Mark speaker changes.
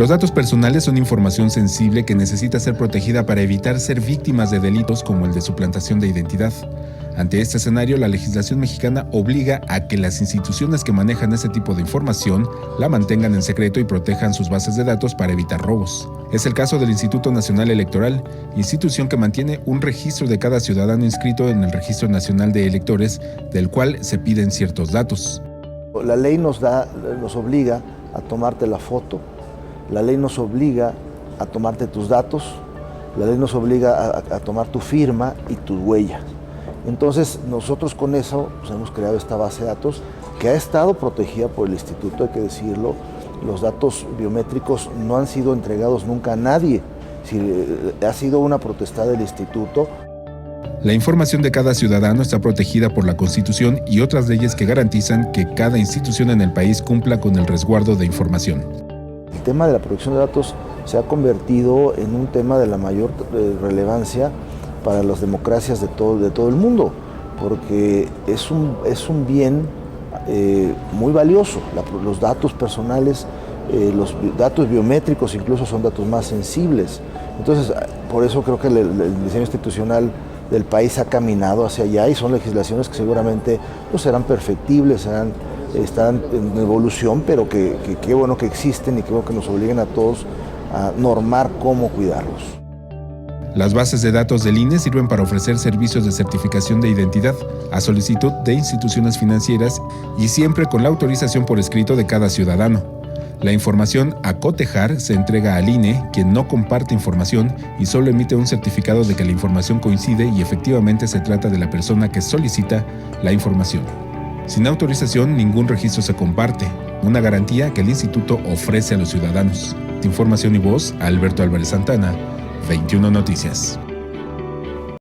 Speaker 1: Los datos personales son información sensible que necesita ser protegida para evitar ser víctimas de delitos como el de suplantación de identidad. Ante este escenario, la legislación mexicana obliga a que las instituciones que manejan ese tipo de información la mantengan en secreto y protejan sus bases de datos para evitar robos. Es el caso del Instituto Nacional Electoral, institución que mantiene un registro de cada ciudadano inscrito en el Registro Nacional de Electores, del cual se piden ciertos datos.
Speaker 2: La ley nos obliga a tomarte la foto, la ley nos obliga a tomarte tus datos, la ley nos obliga a tomar tu firma y tu huella. Entonces, nosotros con eso hemos creado esta base de datos que ha estado protegida por el instituto, hay que decirlo. Los datos biométricos no han sido entregados nunca a nadie, ha sido una potestad del instituto.
Speaker 1: La información de cada ciudadano está protegida por la Constitución y otras leyes que garantizan que cada institución en el país cumpla con el resguardo de información.
Speaker 2: El tema de la protección de datos se ha convertido en un tema de la mayor relevancia para las democracias de todo el mundo, porque es un bien muy valioso. Los datos personales, los datos biométricos incluso son datos más sensibles. Entonces, por eso creo que el diseño institucional del país ha caminado hacia allá y son legislaciones que seguramente pues, serán perfectibles, están en evolución, pero que qué bueno que existen y qué bueno que nos obliguen a todos a normar cómo cuidarlos.
Speaker 1: Las bases de datos del INE sirven para ofrecer servicios de certificación de identidad a solicitud de instituciones financieras y siempre con la autorización por escrito de cada ciudadano. La información a cotejar se entrega al INE, quien no comparte información y solo emite un certificado de que la información coincide y efectivamente se trata de la persona que solicita la información. Sin autorización, ningún registro se comparte, una garantía que el instituto ofrece a los ciudadanos. De Información y Voz, Alberto Álvarez Santana, 21 Noticias.